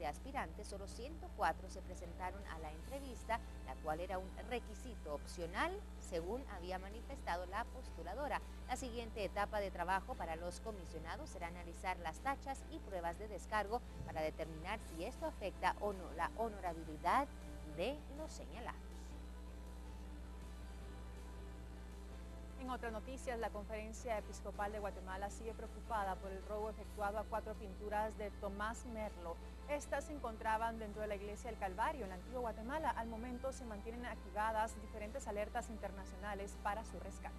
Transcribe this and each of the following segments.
aspirantes, solo 104 se presentaron a la entrevista, la cual era un requisito opcional, según había manifestado la postuladora. La siguiente etapa de trabajo para los comisionados será analizar las tachas y pruebas de descargo para determinar si esto afecta o no la honorabilidad de los señalados. En otras noticias, la Conferencia Episcopal de Guatemala sigue preocupada por el robo efectuado a 4 pinturas de Tomás Merlo. Estas se encontraban dentro de la Iglesia del Calvario en la antigua Guatemala. Al momento se mantienen activadas diferentes alertas internacionales para su rescate.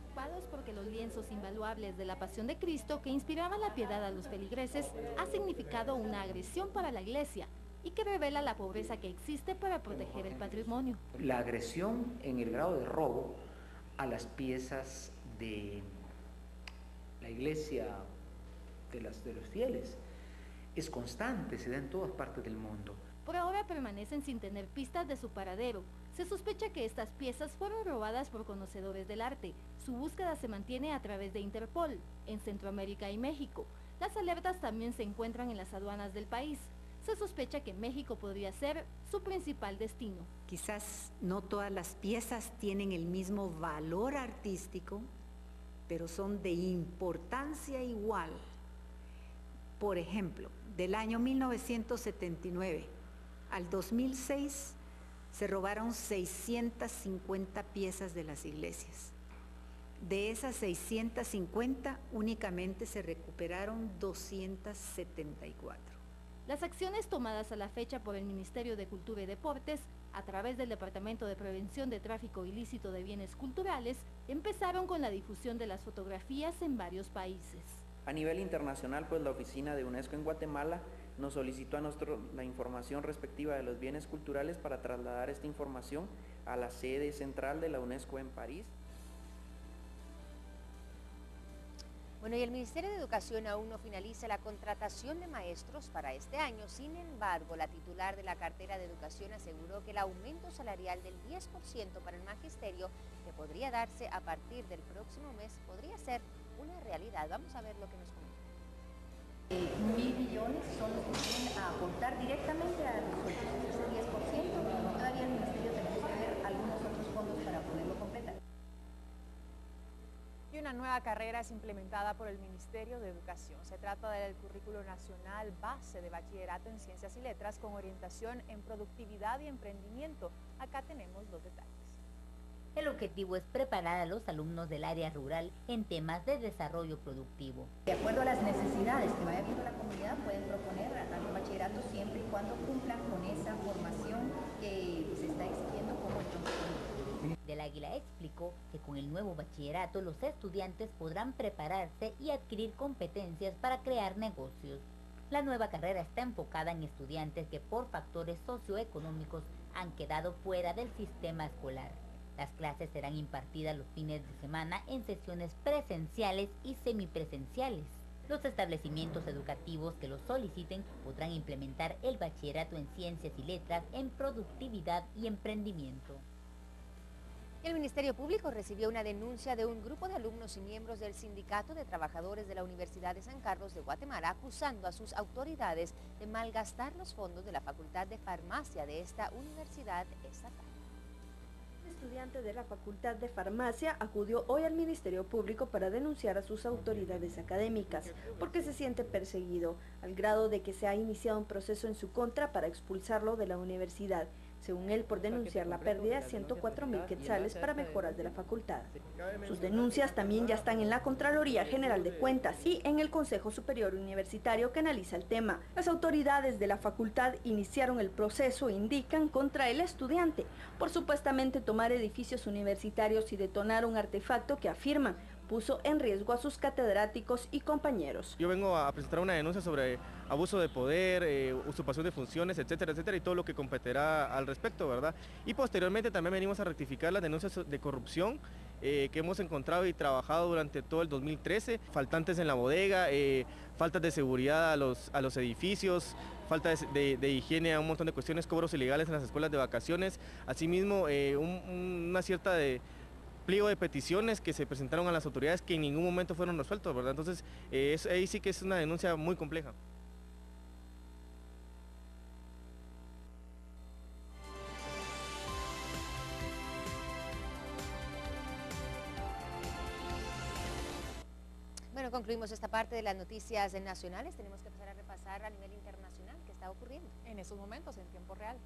Preocupados porque los lienzos invaluables de la Pasión de Cristo que inspiraban la piedad a los feligreses ha significado una agresión para la Iglesia y que revela la pobreza que existe para proteger el patrimonio. La agresión en el grado de robo a las piezas de la iglesia de los fieles es constante, se da en todas partes del mundo. Por ahora permanecen sin tener pistas de su paradero. Se sospecha que estas piezas fueron robadas por conocedores del arte. Su búsqueda se mantiene a través de Interpol, en Centroamérica y México. Las alertas también se encuentran en las aduanas del país. Se sospecha que México podría ser su principal destino. Quizás no todas las piezas tienen el mismo valor artístico, pero son de importancia igual. Por ejemplo, del año 1979 al 2006 se robaron 650 piezas de las iglesias. De esas 650, únicamente se recuperaron 274. Las acciones tomadas a la fecha por el Ministerio de Cultura y Deportes, a través del Departamento de Prevención de Tráfico Ilícito de Bienes Culturales, empezaron con la difusión de las fotografías en varios países. A nivel internacional, pues la oficina de UNESCO en Guatemala nos solicitó a nosotros la información respectiva de los bienes culturales para trasladar esta información a la sede central de la UNESCO en París. Bueno, y el Ministerio de Educación aún no finaliza la contratación de maestros para este año. Sin embargo, la titular de la cartera de Educación aseguró que el aumento salarial del 10% para el magisterio, que podría darse a partir del próximo mes, podría ser una realidad. Vamos a ver lo que nos comenta. 1.000 millones son los que vienen a aportar directamente a los sueldos, ese 10%. Todavía el Ministerio tenemos que ver algunos otros fondos para poderlo completar. Y una nueva carrera es implementada por el Ministerio de Educación. Se trata del Currículo Nacional Base de Bachillerato en Ciencias y Letras con orientación en productividad y emprendimiento. Acá tenemos los detalles. El objetivo es preparar a los alumnos del área rural en temas de desarrollo productivo. De acuerdo a las necesidades que vaya viendo la comunidad, pueden proponer a los bachilleratos siempre y cuando cumplan con esa formación que se está exigiendo como el tronco. Del Águila explicó que con el nuevo bachillerato los estudiantes podrán prepararse y adquirir competencias para crear negocios. La nueva carrera está enfocada en estudiantes que por factores socioeconómicos han quedado fuera del sistema escolar. Las clases serán impartidas los fines de semana en sesiones presenciales y semipresenciales. Los establecimientos educativos que lo soliciten podrán implementar el bachillerato en Ciencias y Letras en productividad y emprendimiento. El Ministerio Público recibió una denuncia de un grupo de alumnos y miembros del Sindicato de Trabajadores de la Universidad de San Carlos de Guatemala acusando a sus autoridades de malgastar los fondos de la Facultad de Farmacia de esta universidad estatal. Un estudiante de la Facultad de Farmacia acudió hoy al Ministerio Público para denunciar a sus autoridades académicas porque se siente perseguido, al grado de que se ha iniciado un proceso en su contra para expulsarlo de la universidad, según él por denunciar la pérdida de 104.000 quetzales para mejoras de la facultad. Sus denuncias también ya están en la Contraloría General de Cuentas y en el Consejo Superior Universitario que analiza el tema. Las autoridades de la facultad iniciaron el proceso, indican, contra el estudiante por supuestamente tomar edificios universitarios y detonar un artefacto que afirman puso en riesgo a sus catedráticos y compañeros. Yo vengo a presentar una denuncia sobre abuso de poder, usurpación de funciones, etcétera, etcétera, y todo lo que competirá al respecto, ¿verdad? Y posteriormente también venimos a rectificar las denuncias de corrupción que hemos encontrado y trabajado durante todo el 2013, faltantes en la bodega, faltas de seguridad a los edificios, falta de higiene a un montón de cuestiones, cobros ilegales en las escuelas de vacaciones, asimismo una cierta pliego de peticiones que se presentaron a las autoridades que en ningún momento fueron resueltos, ¿verdad? Entonces, ahí sí que es una denuncia muy compleja. concluimos esta parte de las noticias nacionales. Tenemos que empezar a repasar a nivel internacional qué está ocurriendo en estos momentos en tiempo real.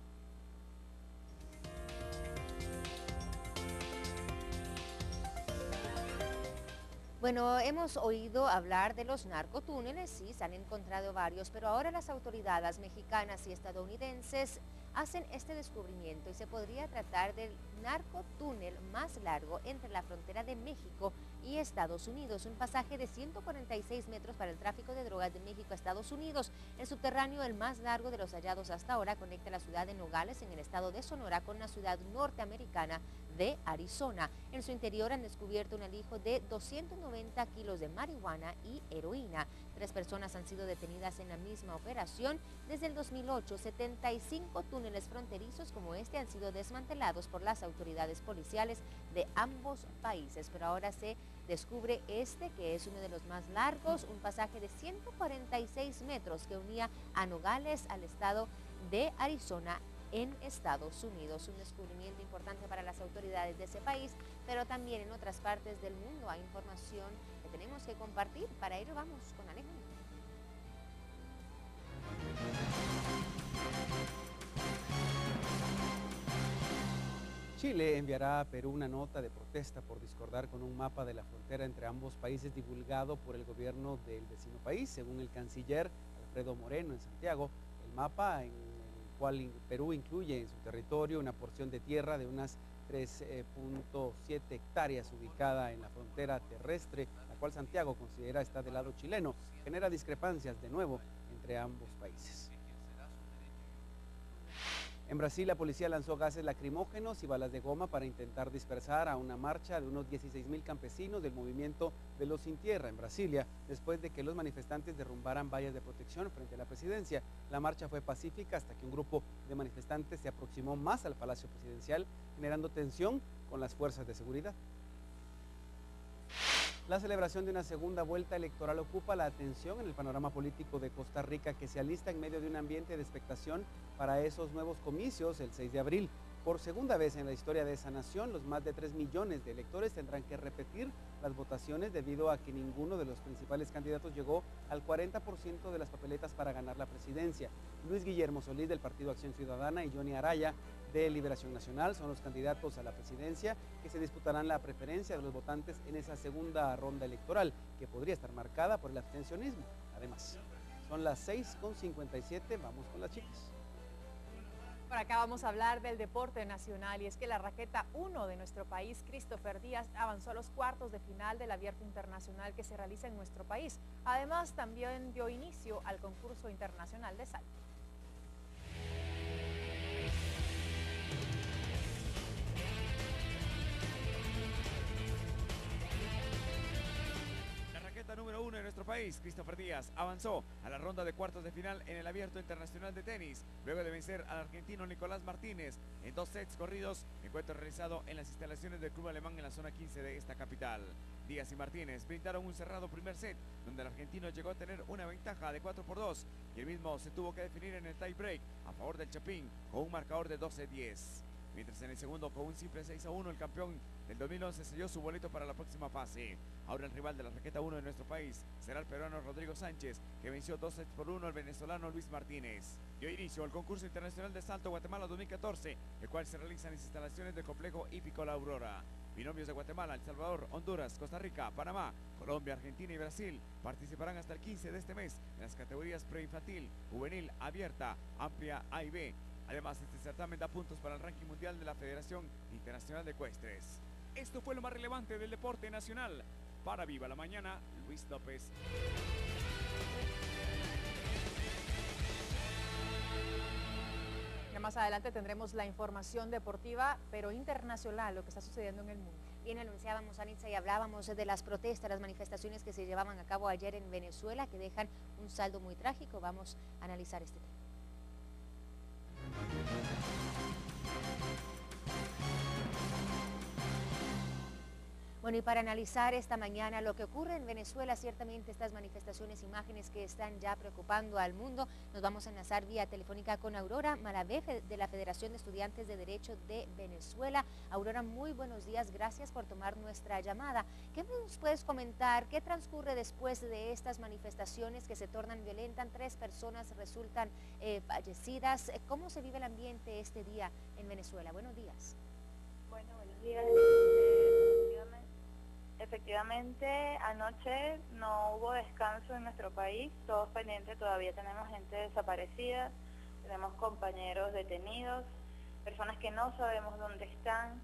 Bueno, hemos oído hablar de los narcotúneles, sí, se han encontrado varios, pero ahora las autoridades mexicanas y estadounidenses hacen este descubrimiento y se podría tratar del narcotúnel más largo entre la frontera de México y Estados Unidos, un pasaje de 146 metros para el tráfico de drogas de México a Estados Unidos. El subterráneo, el más largo de los hallados hasta ahora, conecta la ciudad de Nogales en el estado de Sonora con la ciudad norteamericana de Arizona. En su interior han descubierto un alijo de 290 kilos de marihuana y heroína. 3 personas han sido detenidas en la misma operación. Desde el 2008, 75 túneles fronterizos como este han sido desmantelados por las autoridades policiales de ambos países, pero ahora se descubre este, que es uno de los más largos, un pasaje de 146 metros que unía a Nogales al estado de Arizona en Estados Unidos. Un descubrimiento importante para las autoridades de ese país, pero también en otras partes del mundo hay información que tenemos que compartir. Para ello vamos con Alejandro. Chile enviará a Perú una nota de protesta por discordar con un mapa de la frontera entre ambos países divulgado por el gobierno del vecino país. Según el canciller Alfredo Moreno en Santiago, el mapa en el cual Perú incluye en su territorio una porción de tierra de unas 3.7 hectáreas ubicada en la frontera terrestre, la cual Santiago considera está del lado chileno, genera discrepancias de nuevo entre ambos países. En Brasil, la policía lanzó gases lacrimógenos y balas de goma para intentar dispersar a una marcha de unos 16.000 campesinos del movimiento Velos Sin Tierra en Brasilia, después de que los manifestantes derrumbaran vallas de protección frente a la presidencia. La marcha fue pacífica hasta que un grupo de manifestantes se aproximó más al Palacio Presidencial, generando tensión con las fuerzas de seguridad. La celebración de una segunda vuelta electoral ocupa la atención en el panorama político de Costa Rica, que se alista en medio de un ambiente de expectación para esos nuevos comicios el 6 de abril. Por segunda vez en la historia de esa nación, los más de 3 millones de electores tendrán que repetir las votaciones debido a que ninguno de los principales candidatos llegó al 40% de las papeletas para ganar la presidencia. Luis Guillermo Solís del Partido Acción Ciudadana y Johnny Araya de Liberación Nacional son los candidatos a la presidencia que se disputarán la preferencia de los votantes en esa segunda ronda electoral, que podría estar marcada por el abstencionismo. Además, son las 6:57, vamos con las chicas. Por acá vamos a hablar del deporte nacional, y es que la raqueta 1 de nuestro país, Christopher Díaz, avanzó a los cuartos de final del Abierto Internacional que se realiza en nuestro país. Además, también dio inicio al concurso internacional de salto. Número 1 de nuestro país, Christopher Díaz, avanzó a la ronda de cuartos de final en el Abierto Internacional de Tenis, luego de vencer al argentino Nicolás Martínez en 2 sets corridos, encuentro realizado en las instalaciones del club alemán en la zona 15 de esta capital. Díaz y Martínez brindaron un cerrado primer set, donde el argentino llegó a tener una ventaja de 4-2, y el mismo se tuvo que definir en el tie break a favor del Chapín, con un marcador de 12-10. Mientras en el segundo, con un simple 6-1, el campeón del 2011 selló su boleto para la próxima fase. Ahora el rival de la raqueta 1 de nuestro país será el peruano Rodrigo Sánchez, que venció 2-1 al venezolano Luis Martínez. Dio inicio al concurso internacional de salto Guatemala 2014, el cual se realiza en las instalaciones del complejo hípico La Aurora. Binomios de Guatemala, El Salvador, Honduras, Costa Rica, Panamá, Colombia, Argentina y Brasil participarán hasta el 15 de este mes en las categorías preinfantil, juvenil, abierta, amplia A y B. Además, este certamen da puntos para el ranking mundial de la Federación Internacional de Ecuestres. Esto fue lo más relevante del deporte nacional. Para Viva la Mañana, Luis López. Ya más adelante tendremos la información deportiva, pero internacional, lo que está sucediendo en el mundo. Bien, anunciábamos, Anitza, y hablábamos de las protestas, las manifestaciones que se llevaban a cabo ayer en Venezuela, que dejan un saldo muy trágico. Vamos a analizar este tema. Bueno, y para analizar esta mañana lo que ocurre en Venezuela, ciertamente estas manifestaciones, imágenes que están ya preocupando al mundo, nos vamos a enlazar vía telefónica con Aurora Malavé de la Federación de Estudiantes de Derecho de Venezuela. Aurora, muy buenos días, gracias por tomar nuestra llamada. ¿Qué nos puedes comentar? ¿Qué transcurre después de estas manifestaciones que se tornan violentas? 3 personas resultan fallecidas. ¿Cómo se vive el ambiente este día en Venezuela? Buenos días. Bueno, buenos días. Efectivamente, anoche no hubo descanso en nuestro país, todos pendientes, todavía tenemos gente desaparecida, tenemos compañeros detenidos, personas que no sabemos dónde están.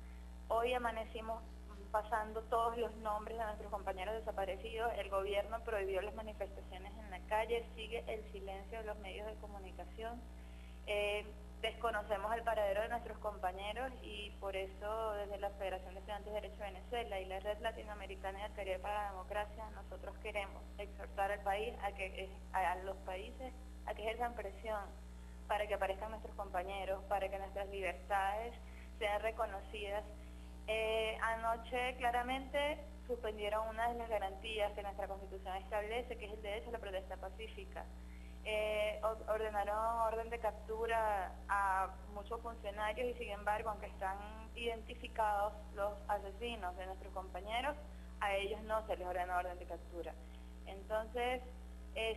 Hoy amanecimos pasando todos los nombres de nuestros compañeros desaparecidos. El gobierno prohibió las manifestaciones en la calle, sigue el silencio de los medios de comunicación. Desconocemos el paradero de nuestros compañeros y por eso desde la Federación de Estudiantes de Derecho de Venezuela y la Red Latinoamericana de Alcaldía para la Democracia, nosotros queremos exhortar al país a los países a que ejerzan presión para que aparezcan nuestros compañeros, para que nuestras libertades sean reconocidas. Anoche claramente suspendieron una de las garantías que nuestra Constitución establece, que es el derecho a la protesta pacífica. Ordenaron orden de captura a muchos funcionarios y sin embargo, aunque están identificados los asesinos de nuestros compañeros, a ellos no se les ordenó orden de captura. Entonces,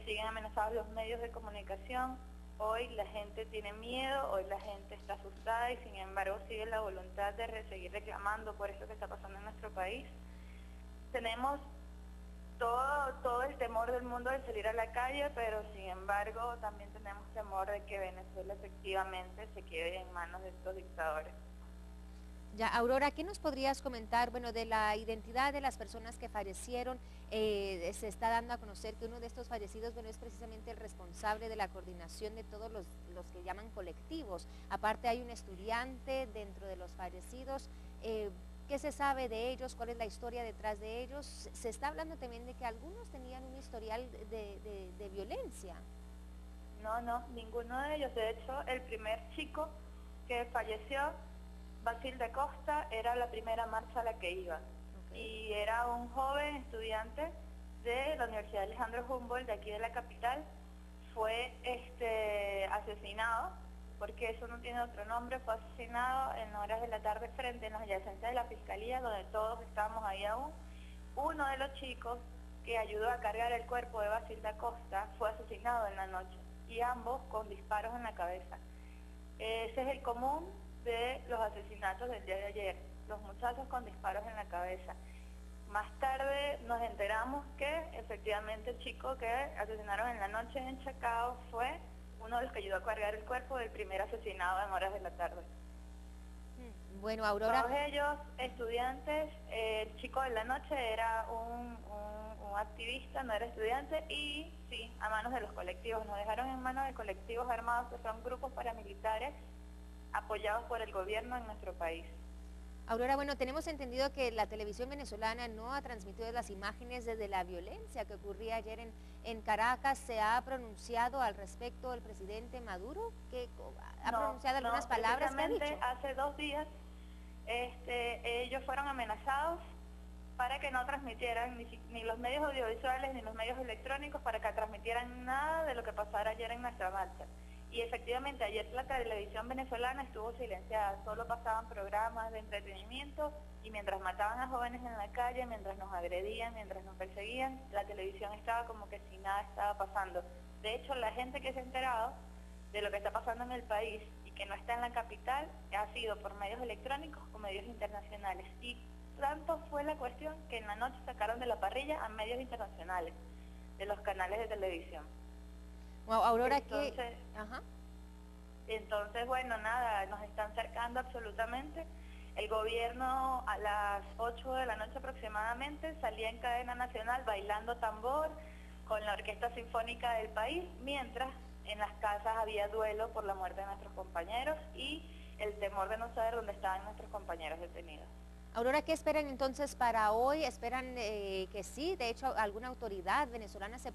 siguen amenazados los medios de comunicación. Hoy la gente tiene miedo, hoy la gente está asustada y sin embargo sigue la voluntad de seguir reclamando por esto que está pasando en nuestro país. Tenemos todo el temor del mundo de salir a la calle, pero sin embargo también tenemos temor de que Venezuela efectivamente se quede en manos de estos dictadores. Ya, Aurora, ¿qué nos podrías comentar, bueno, de la identidad de las personas que fallecieron? Se está dando a conocer que uno de estos fallecidos, bueno, es precisamente el responsable de la coordinación de todos los que llaman colectivos. Aparte hay un estudiante dentro de los fallecidos. ¿Qué se sabe de ellos? ¿Cuál es la historia detrás de ellos? Se está hablando también de que algunos tenían un historial de violencia. No, ninguno de ellos. De hecho, el primer chico que falleció, Basil da Costa, era la primera marcha a la que iba. Okay. Y era un joven estudiante de la Universidad Alejandro Humboldt, de aquí de la capital. Fue asesinado, porque eso no tiene otro nombre, fue asesinado en horas de la tarde frente a las adyacencias de la Fiscalía, donde todos estábamos ahí aún. Uno de los chicos que ayudó a cargar el cuerpo de Basil da Costa fue asesinado en la noche, y ambos con disparos en la cabeza. Ese es el común de los asesinatos del día de ayer, los muchachos con disparos en la cabeza. Más tarde nos enteramos que efectivamente el chico que asesinaron en la noche en Chacao fue uno de los que ayudó a cargar el cuerpo del primer asesinado en horas de la tarde. Bueno, Aurora... Todos ellos estudiantes, el chico de la noche era un activista, no era estudiante, y sí, a manos de los colectivos. Nos dejaron en manos de colectivos armados que son grupos paramilitares apoyados por el gobierno en nuestro país. Aurora, bueno, tenemos entendido que la televisión venezolana no ha transmitido las imágenes desde la violencia que ocurría ayer en Caracas. ¿Se ha pronunciado al respecto el presidente Maduro? ¿Que ha pronunciado algunas palabras? ¿Qué ha dicho? Hace 2 días ellos fueron amenazados para que no transmitieran ni los medios audiovisuales ni los medios electrónicos, para que transmitieran nada de lo que pasara ayer en nuestra marcha. Y efectivamente ayer la televisión venezolana estuvo silenciada, solo pasaban programas de entretenimiento y mientras mataban a jóvenes en la calle, mientras nos agredían, mientras nos perseguían, la televisión estaba como que si nada estaba pasando. De hecho, la gente que se ha enterado de lo que está pasando en el país y que no está en la capital ha sido por medios electrónicos o medios internacionales. Y tanto fue la cuestión que en la noche sacaron de la parrilla a medios internacionales, de los canales de televisión. Wow, Aurora, entonces, bueno, nada, nos están cercando absolutamente. El gobierno a las 8 de la noche aproximadamente salía en cadena nacional bailando tambor con la Orquesta Sinfónica del país, mientras en las casas había duelo por la muerte de nuestros compañeros y el temor de no saber dónde estaban nuestros compañeros detenidos. Aurora, ¿qué esperan entonces para hoy? ¿Esperan que sí? De hecho, alguna autoridad venezolana se